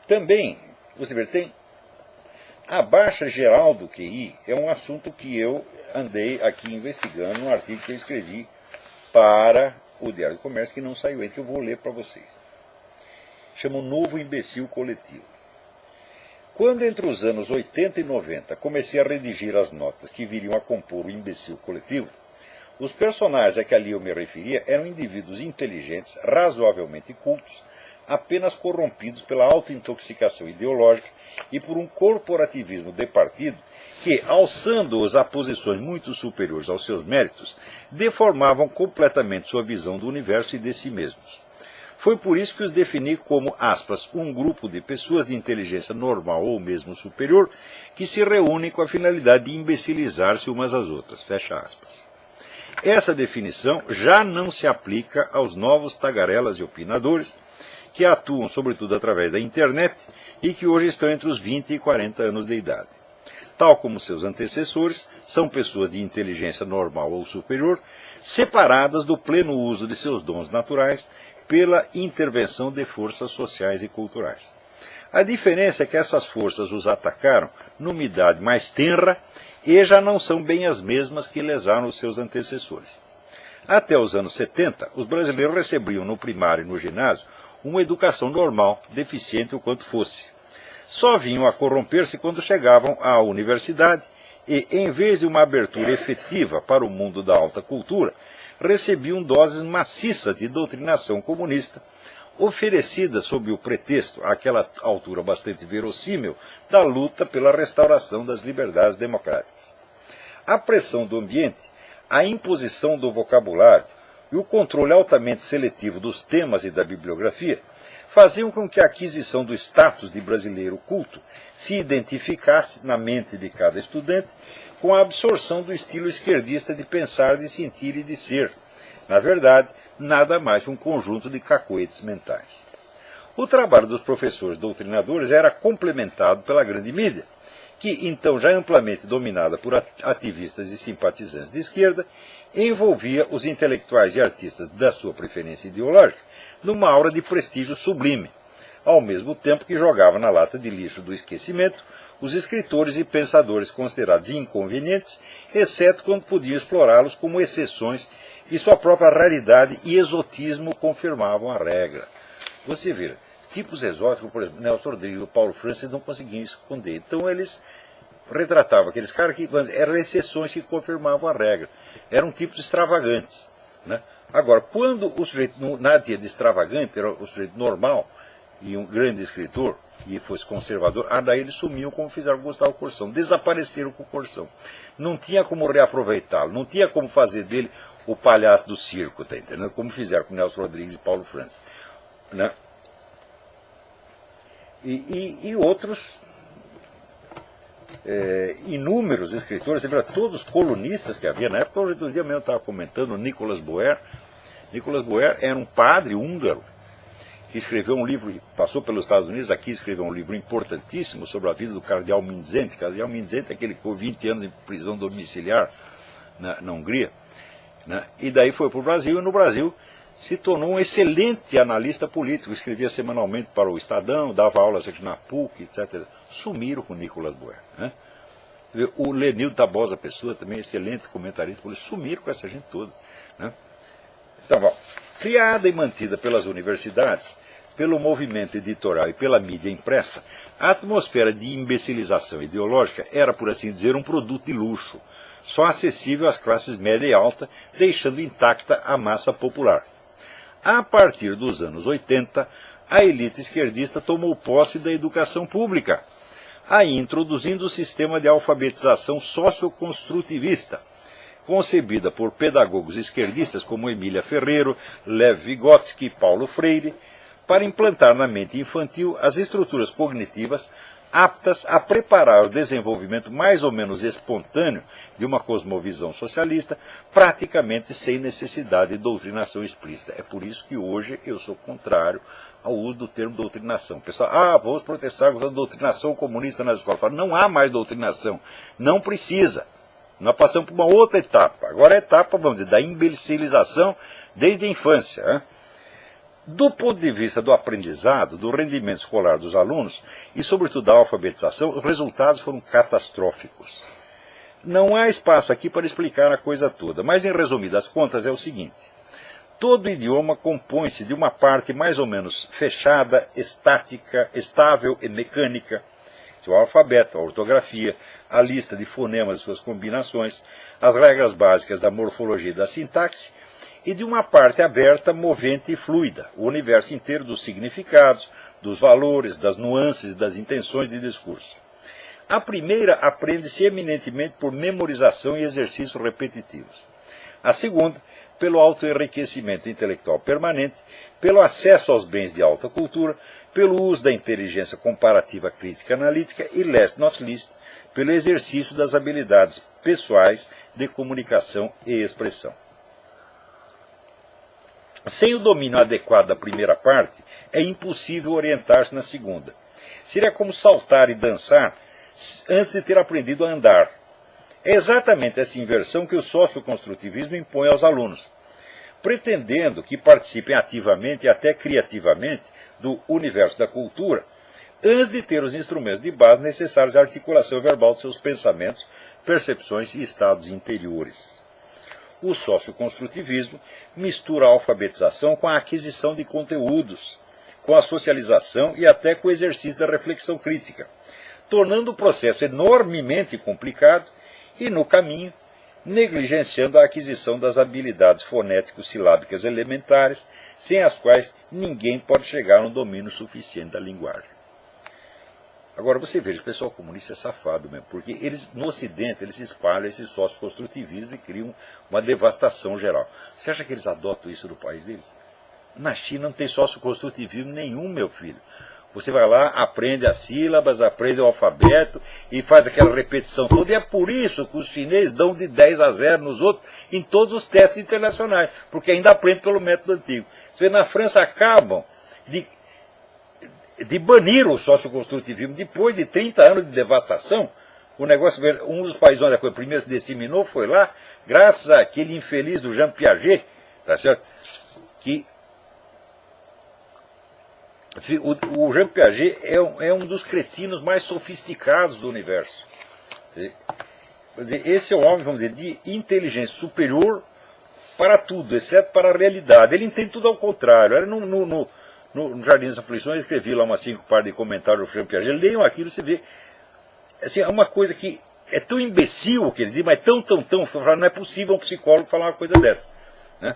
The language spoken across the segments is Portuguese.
também, você vê, tem a baixa geral do QI é um assunto que eu andei aqui investigando num artigo que eu escrevi para o Diário do Comércio, que não saiu ainda, que eu vou ler para vocês. Chama o Novo Imbecil Coletivo. Quando entre os anos 80 e 90 comecei a redigir as notas que viriam a compor o imbecil coletivo, os personagens a que ali eu me referia eram indivíduos inteligentes, razoavelmente cultos, apenas corrompidos pela autointoxicação ideológica e por um corporativismo de partido que, alçando-os a posições muito superiores aos seus méritos, deformavam completamente sua visão do universo e de si mesmos. Foi por isso que os defini como, aspas, um grupo de pessoas de inteligência normal ou mesmo superior que se reúnem com a finalidade de imbecilizar-se umas às outras, fecha aspas. Essa definição já não se aplica aos novos tagarelas e opinadores que atuam sobretudo através da internet e que hoje estão entre os 20 e 40 anos de idade. Tal como seus antecessores, são pessoas de inteligência normal ou superior, separadas do pleno uso de seus dons naturais pela intervenção de forças sociais e culturais. A diferença é que essas forças os atacaram numa idade mais tenra e já não são bem as mesmas que lesaram os seus antecessores. Até os anos 70, os brasileiros recebiam no primário e no ginásio uma educação normal, deficiente o quanto fosse. Só vinham a corromper-se quando chegavam à universidade e, em vez de uma abertura efetiva para o mundo da alta cultura, recebiam doses maciças de doutrinação comunista, oferecida sob o pretexto, àquela altura bastante verossímil, da luta pela restauração das liberdades democráticas. A pressão do ambiente, a imposição do vocabulário e o controle altamente seletivo dos temas e da bibliografia faziam com que a aquisição do status de brasileiro culto se identificasse na mente de cada estudante com a absorção do estilo esquerdista de pensar, de sentir e de ser. Na verdade, nada mais que um conjunto de cacoetes mentais. O trabalho dos professores doutrinadores era complementado pela grande mídia, que, então já amplamente dominada por ativistas e simpatizantes de esquerda, envolvia os intelectuais e artistas da sua preferência ideológica numa aura de prestígio sublime, ao mesmo tempo que jogava na lata de lixo do esquecimento os escritores e pensadores considerados inconvenientes, exceto quando podiam explorá-los como exceções e sua própria raridade e exotismo confirmavam a regra. Você vê, tipos exóticos, por exemplo, Nelson Rodrigues, Paulo Francis não conseguiam esconder. Então eles retratavam aqueles caras que eram exceções que confirmavam a regra. Eram tipos extravagantes. Né? Agora, quando o sujeito, nada tinha de extravagante, era o sujeito normal e um grande escritor, e fosse conservador, daí eles sumiam como fizeram com Gustavo Corsão, desapareceram com o Corsão. Não tinha como reaproveitá-lo, não tinha como fazer dele o palhaço do circo, tá entendendo? Como fizeram com Nelson Rodrigues e Paulo Francis. Né? E outros inúmeros escritores, você vê, todos os colunistas que havia na época. Hoje do dia mesmo eu estava comentando o Nicolas Boer. Nicolas Boer era um padre húngaro que escreveu um livro, passou pelos Estados Unidos, aqui escreveu um livro importantíssimo sobre a vida do cardeal Mindszenty. Cardeal Mindszenty é aquele que ficou 20 anos em prisão domiciliar na Hungria. Né? E daí foi para o Brasil, e no Brasil se tornou um excelente analista político, escrevia semanalmente para o Estadão, dava aulas aqui na PUC, etc. Sumiram com Nicolas Boer. Né? O Lenildo Tabosa Pessoa, também excelente comentarista político, sumiram com essa gente toda. Né? Então, bom, criada e mantida pelas universidades, pelo movimento editorial e pela mídia impressa, a atmosfera de imbecilização ideológica era, por assim dizer, um produto de luxo, só acessível às classes média e alta, deixando intacta a massa popular. A partir dos anos 80, a elite esquerdista tomou posse da educação pública, aí introduzindo o sistema de alfabetização socioconstrutivista, concebida por pedagogos esquerdistas como Emília Ferreiro, Lev Vygotsky e Paulo Freire, para implantar na mente infantil as estruturas cognitivas aptas a preparar o desenvolvimento mais ou menos espontâneo de uma cosmovisão socialista, praticamente sem necessidade de doutrinação explícita. É por isso que hoje eu sou contrário ao uso do termo doutrinação. O pessoal, vamos protestar contra a doutrinação comunista nas escolas. Falo, não há mais doutrinação, não precisa. Nós passamos por uma outra etapa. Agora a etapa, vamos dizer, da imbecilização desde a infância. Né? Do ponto de vista do aprendizado, do rendimento escolar dos alunos e, sobretudo, da alfabetização, os resultados foram catastróficos. Não há espaço aqui para explicar a coisa toda, mas, em resumidas contas, é o seguinte. Todo idioma compõe-se de uma parte mais ou menos fechada, estática, estável e mecânica, o alfabeto, a ortografia, a lista de fonemas e suas combinações, as regras básicas da morfologia e da sintaxe, e de uma parte aberta, movente e fluida, o universo inteiro dos significados, dos valores, das nuances e das intenções de discurso. A primeira aprende-se eminentemente por memorização e exercícios repetitivos. A segunda, pelo autoenriquecimento intelectual permanente, pelo acesso aos bens de alta cultura, pelo uso da inteligência comparativa crítica analítica e, last not least, pelo exercício das habilidades pessoais de comunicação e expressão. Sem o domínio adequado da primeira parte, é impossível orientar-se na segunda. Seria como saltar e dançar antes de ter aprendido a andar. É exatamente essa inversão que o socioconstrutivismo impõe aos alunos, pretendendo que participem ativamente e até criativamente do universo da cultura, antes de ter os instrumentos de base necessários à articulação verbal de seus pensamentos, percepções e estados interiores. O socioconstrutivismo mistura a alfabetização com a aquisição de conteúdos, com a socialização e até com o exercício da reflexão crítica, tornando o processo enormemente complicado e, no caminho, negligenciando a aquisição das habilidades fonético-silábicas elementares, sem as quais ninguém pode chegar a um domínio suficiente da linguagem. Agora você veja, o pessoal comunista é safado mesmo, porque eles, no Ocidente, eles espalham esse socioconstrutivismo e criam uma devastação geral. Você acha que eles adotam isso no país deles? Na China não tem socioconstrutivismo nenhum, meu filho. Você vai lá, aprende as sílabas, aprende o alfabeto e faz aquela repetição toda. E é por isso que os chineses dão de 10 a 0 nos outros em todos os testes internacionais, porque ainda aprende pelo método antigo. Você vê, na França acabam de banir o socioconstrutivismo depois de 30 anos de devastação. O negócio, um dos países onde a coisa primeiro se disseminou foi lá, graças àquele infeliz do Jean Piaget, tá certo? Que o Jean Piaget é um dos cretinos mais sofisticados do universo. Quer dizer, esse é um homem, vamos dizer, de inteligência superior para tudo, exceto para a realidade. Ele entende tudo ao contrário. No Jardim das Aflições, eu escrevi lá umas 5 partes de comentários do Jean Piaget. Leiam aquilo, você vê. Assim, é uma coisa que é tão imbecil o que ele diz, mas tão, não é possível um psicólogo falar uma coisa dessa. Né?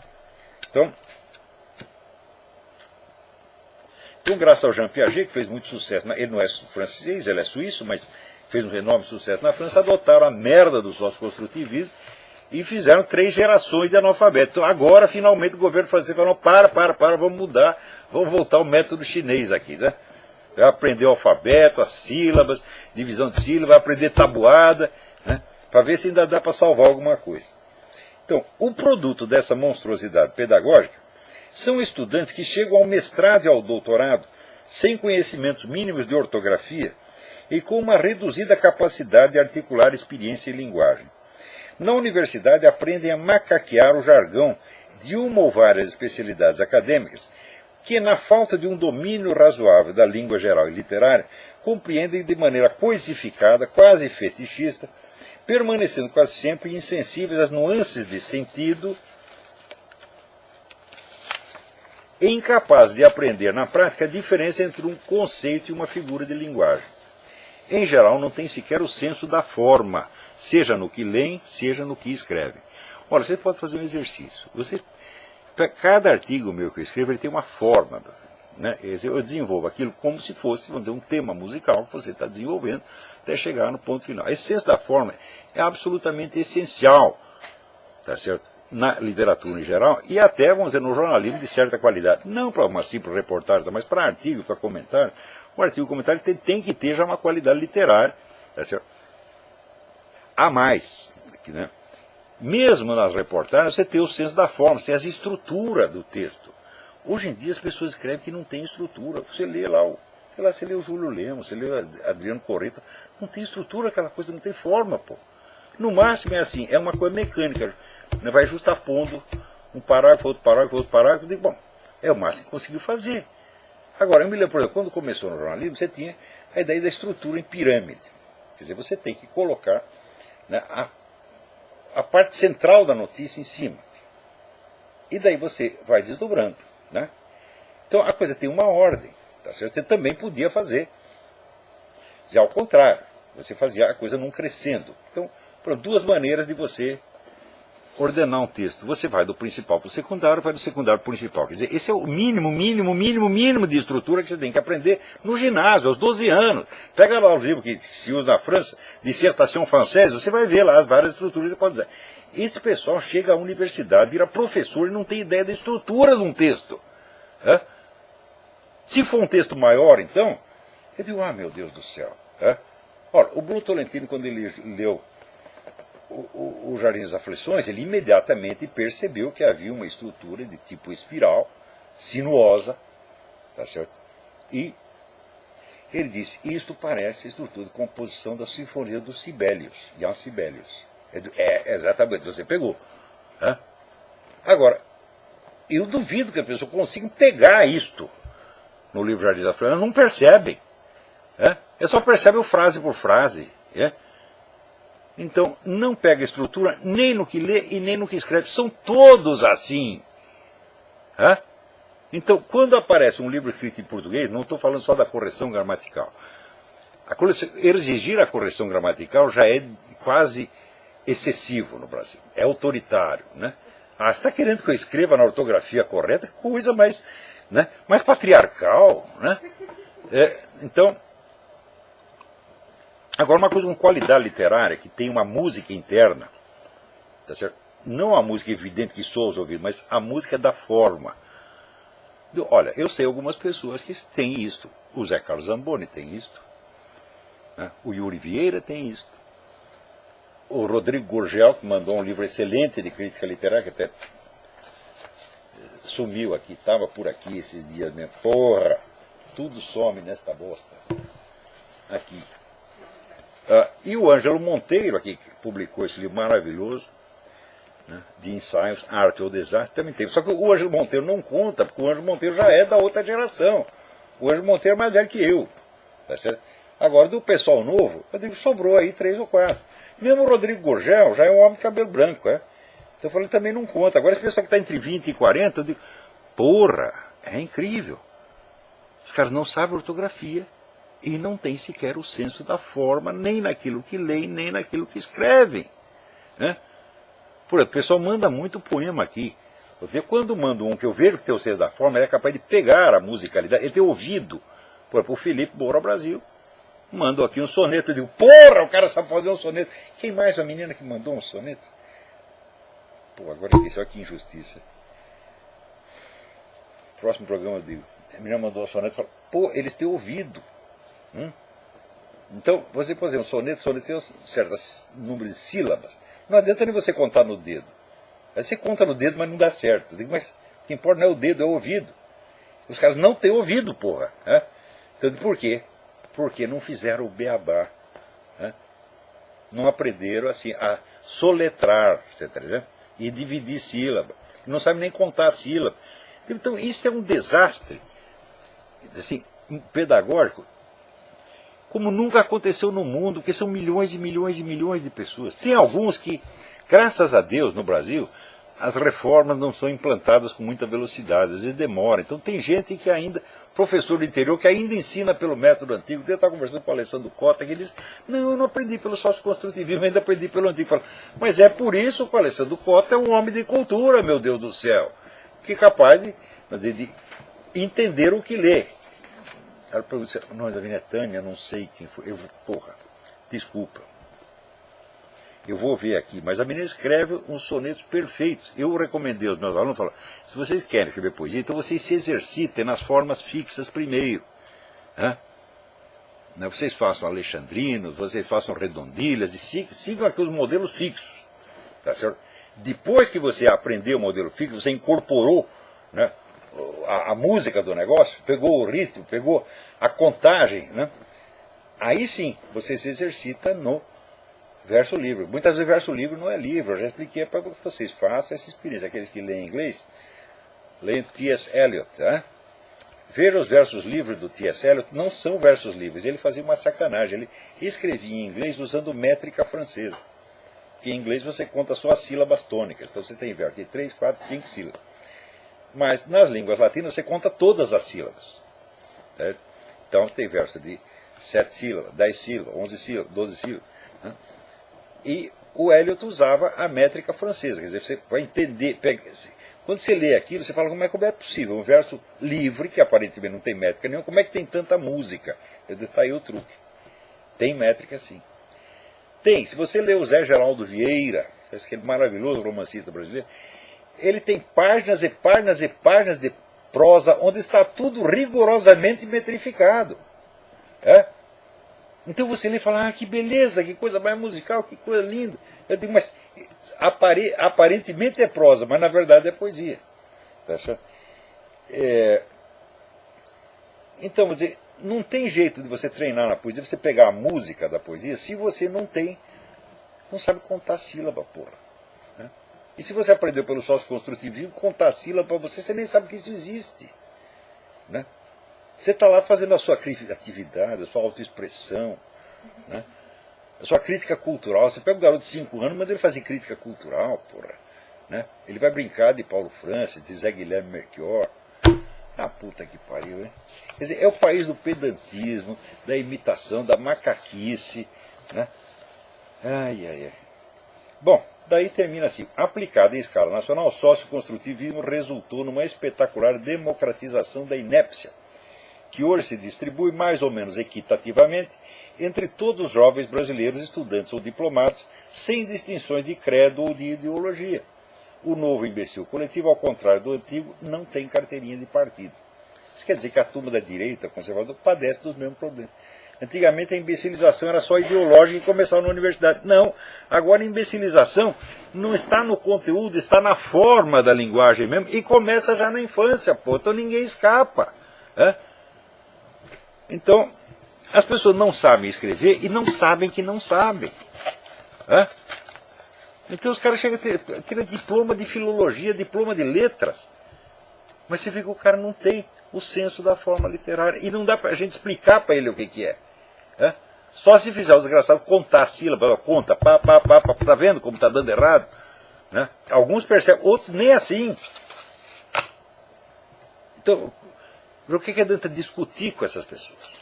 Então, graças ao Jean Piaget, que fez muito sucesso, ele não é francês, ele é suíço, mas fez um enorme sucesso na França, adotaram a merda do socioconstrutivismo e fizeram 3 gerações de analfabetos. Então agora, finalmente, o governo francês falou, para, vamos mudar, vamos voltar ao método chinês aqui, né? Vai aprender o alfabeto, as sílabas, divisão de sílabas, vai aprender tabuada, né? Para ver se ainda dá para salvar alguma coisa. Então, o produto dessa monstruosidade pedagógica são estudantes que chegam ao mestrado e ao doutorado sem conhecimentos mínimos de ortografia e com uma reduzida capacidade de articular experiência e linguagem. Na universidade aprendem a macaquear o jargão de uma ou várias especialidades acadêmicas que, na falta de um domínio razoável da língua geral e literária, compreendem de maneira coisificada, quase fetichista, permanecendo quase sempre insensíveis às nuances de sentido e incapazes de aprender na prática a diferença entre um conceito e uma figura de linguagem. Em geral, não tem sequer o senso da forma, seja no que leem, seja no que escrevem. Olha, você pode fazer um exercício. Cada artigo meu que eu escrevo, ele tem uma forma. Né? Eu desenvolvo aquilo como se fosse, vamos dizer, um tema musical que você está desenvolvendo até chegar no ponto final. A essência da forma é absolutamente essencial, tá certo? Na literatura em geral e até, vamos dizer, no jornalismo de certa qualidade. Não para uma simples reportagem, mas para artigo, para comentário. O artigo comentário tem que ter já uma qualidade literária, tá certo? A mais, né? Mesmo nas reportagens, você tem o senso da forma, você tem a estrutura do texto. Hoje em dia as pessoas escrevem que não tem estrutura. Você lê lá, você lê o Júlio Lemos, você lê o Adriano Corrêa, não tem estrutura, aquela coisa não tem forma, pô. No máximo é assim, é uma coisa mecânica. Vai justapondo um parágrafo, outro parágrafo, outro parágrafo. Eu digo, bom, É o máximo que conseguiu fazer. Agora, eu me lembro, por exemplo, quando começou no jornalismo, você tinha a ideia da estrutura em pirâmide. Quer dizer, você tem que colocar, né, a parte central da notícia em cima. E daí você vai desdobrando. Né? Então a coisa tem uma ordem. Tá certo? Você também podia fazer. Já ao contrário, você fazia a coisa não crescendo. Então, foram duas maneiras de você ordenar um texto. Você vai do principal para o secundário, vai do secundário para o principal. Quer dizer, esse é o mínimo de estrutura que você tem que aprender no ginásio, aos 12 anos. Pega lá o livro que se usa na França, Dissertation Française, você vai ver lá as várias estruturas que pode usar. Esse pessoal chega à universidade, vira professor e não tem ideia da estrutura de um texto. É? Se for um texto maior, então, eu digo, meu Deus do céu. É? Ora, o Bruno Tolentino, quando ele leu o Jardim das Aflições, ele imediatamente percebeu que havia uma estrutura de tipo espiral, sinuosa, tá certo? E ele disse, isto parece a estrutura de composição da Sinfonia dos Sibelius, Jan Sibelius. Exatamente, você pegou. Né? Agora, eu duvido que a pessoa consiga pegar isto no livro Jardim das Aflições, não percebem. É só percebe frase por frase. Então, não pega estrutura nem no que lê e nem no que escreve. São todos assim. Então, quando aparece um livro escrito em português, não estou falando só da correção gramatical. Exigir a correção gramatical já é quase excessivo no Brasil. É autoritário. Né? Você está querendo que eu escreva na ortografia correta? Coisa mais, né, mais patriarcal. Né? Então... Agora, uma coisa com qualidade literária, que tem uma música interna, tá certo? Não a música evidente que soa aos ouvidos, mas a música da forma. Olha, eu sei algumas pessoas que têm isto. O Zé Carlos Zamboni tem isto. Né? O Yuri Vieira tem isto. O Rodrigo Gurgel, que mandou um livro excelente de crítica literária, que até sumiu aqui, estava por aqui esses dias mesmo. Porra, tudo some nesta bosta. Aqui. E o Ângelo Monteiro, aqui, que publicou esse livro maravilhoso, né, de ensaios, Arte ou Desastre, também tem. Só que o Ângelo Monteiro não conta, porque o Ângelo Monteiro já é da outra geração. O Ângelo Monteiro é mais velho que eu. Tá certo? Agora, do pessoal novo, eu digo, sobrou aí 3 ou 4. Mesmo o Rodrigo Gurgel já é um homem de cabelo branco. Então eu falei, também não conta. Agora, esse pessoal que está entre 20 e 40, eu digo, porra, é incrível. Os caras não sabem ortografia. E não tem sequer o senso da forma, nem naquilo que leem, nem naquilo que escrevem. Né? Por exemplo, o pessoal manda muito poema aqui. Quando mando um que eu vejo que tem o senso da forma, ele é capaz de pegar a musicalidade, ele tem ouvido. Por exemplo, o Felipe Moura Brasil mandou aqui um soneto. Eu digo, porra, o cara sabe fazer um soneto. Quem mais? A menina que mandou um soneto? Pô, agora esqueci, olha que injustiça. Próximo programa eu digo, a menina mandou um soneto e falou, pô, eles têm ouvido. Então, você, por exemplo, um soneto tem um certo número de sílabas. Não adianta nem você contar no dedo. Aí você conta no dedo, mas não dá certo. Eu digo, mas o que importa não é o dedo, é o ouvido. Os caras não têm ouvido, porra. Então, por quê? Porque não fizeram o beabá. Não aprenderam assim, a soletrar, você tá entendendo? E dividir sílaba. Não sabem nem contar a sílaba. Então, isso é um desastre assim, pedagógico, como nunca aconteceu no mundo, porque são milhões e milhões e milhões de pessoas. Tem alguns que, graças a Deus, no Brasil, as reformas não são implantadas com muita velocidade, às vezes demora. Então tem gente que ainda, professor do interior, que ainda ensina pelo método antigo. Eu estava conversando com o Alessandro Cota, que ele diz, não, eu não aprendi pelo sócio-construtivismo, ainda aprendi pelo antigo. Falo, mas é por isso que o Alessandro Cota é um homem de cultura, meu Deus do céu, que é capaz de entender o que lê. Ela pergunta, o nome da menina é Tânia, não sei quem foi. Porra, desculpa. Eu vou ver aqui, mas a menina escreve uns sonetos perfeitos. Eu recomendei aos meus alunos, falo, se vocês querem escrever poesia, então vocês se exercitem nas formas fixas primeiro. Vocês façam alexandrinos, vocês façam redondilhas, e sigam aqui os modelos fixos. Tá certo? Depois que você aprendeu o modelo fixo, você incorporou, né, a música do negócio, pegou o ritmo, pegou a contagem, né? Aí sim, você se exercita no verso livre. Muitas vezes verso livre não é livro, eu já expliquei para que vocês façam essa experiência. Aqueles que leem inglês, Leia T.S. Eliot. Veja os versos livres do T.S. Eliot, não são versos livres, ele fazia uma sacanagem, ele escrevia em inglês usando métrica francesa. Que em inglês você conta só as sílabas tônicas, então você tem verso de 3, 4, 5 sílabas. Mas nas línguas latinas você conta todas as sílabas. Certo? Então tem verso de 7 sílabas, 10 sílabas, 11 sílabas, 12 sílabas. E o Eliot usava a métrica francesa, quer dizer, você vai entender. Quando você lê aquilo, você fala, como é possível? Um verso livre, que aparentemente não tem métrica nenhuma, como é que tem tanta música? Está aí o truque. Tem métrica sim. Tem, se você ler o Zé Geraldo Vieira, aquele maravilhoso romancista brasileiro, ele tem páginas e páginas e páginas de prosa onde está tudo rigorosamente metrificado. Então você lê e fala, que beleza, que coisa mais musical, que coisa linda. Eu digo, mas aparentemente é prosa, mas na verdade é poesia. Tá certo? Então, vou dizer, não tem jeito de você treinar na poesia, você pegar a música da poesia, se você não sabe contar sílaba, porra. E se você aprendeu pelo sócio-construtivismo, contar sílaba para você nem sabe que isso existe. Você está lá fazendo a sua criatividade, a sua autoexpressão, a sua crítica cultural. Você pega um garoto de 5 anos, manda ele fazer crítica cultural, porra. Ele vai brincar de Paulo Francis, de Zé Guilherme Melchior. Puta que pariu, hein? Quer dizer, é o país do pedantismo, da imitação, da macaquice. Ai, ai, ai. Bom, daí termina assim. Aplicado em escala nacional, o sócio-construtivismo resultou numa espetacular democratização da inépcia, que hoje se distribui mais ou menos equitativamente entre todos os jovens brasileiros, estudantes ou diplomados, sem distinções de credo ou de ideologia. O novo imbecil coletivo, ao contrário do antigo, não tem carteirinha de partido. Isso quer dizer que a turma da direita conservadora padece dos mesmos problemas. Antigamente a imbecilização era só ideológica e começava na universidade. Não, agora a imbecilização não está no conteúdo, está na forma da linguagem mesmo, e começa já na infância, então ninguém escapa. Então, as pessoas não sabem escrever e não sabem que não sabem. Então os caras chegam a ter diploma de filologia, diploma de letras, mas você vê que o cara não tem o senso da forma literária, e não dá para a gente explicar para ele o que é. Só se fizer o desgraçado contar a sílaba, conta, tá vendo como está dando errado? Alguns percebem, outros nem assim. Então, o que adianta discutir com essas pessoas?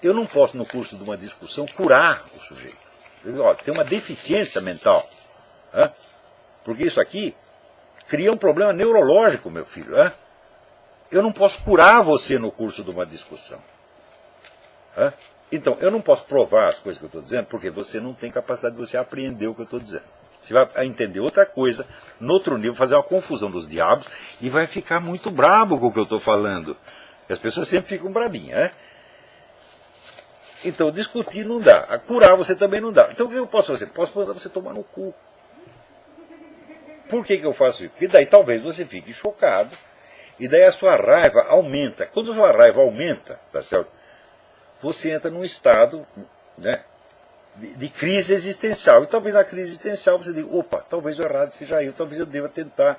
Eu não posso, no curso de uma discussão, curar o sujeito. Tem uma deficiência mental. Porque isso aqui cria um problema neurológico, meu filho. Eu não posso curar você no curso de uma discussão. Então, eu não posso provar as coisas que eu estou dizendo, porque você não tem capacidade de você apreender o que eu estou dizendo. Você vai entender outra coisa, no outro nível, fazer uma confusão dos diabos, e vai ficar muito brabo com o que eu estou falando. E as pessoas sempre ficam brabinhas, Então, discutir não dá. A curar você também não dá. Então, o que eu posso fazer? Posso mandar você tomar no cu. Por que eu faço isso? Porque daí talvez você fique chocado, e daí a sua raiva aumenta. Quando a sua raiva aumenta, tá certo? Você entra num estado, de crise existencial. E talvez na crise existencial você diga, opa, talvez o errado seja eu, talvez eu deva tentar.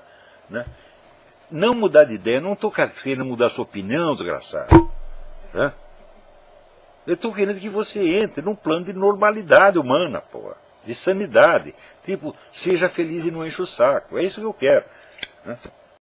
Não mudar de ideia, não estou querendo mudar a sua opinião, desgraçado. Eu estou querendo que você entre num plano de normalidade humana, de sanidade. Tipo, seja feliz e não enche o saco. É isso que eu quero.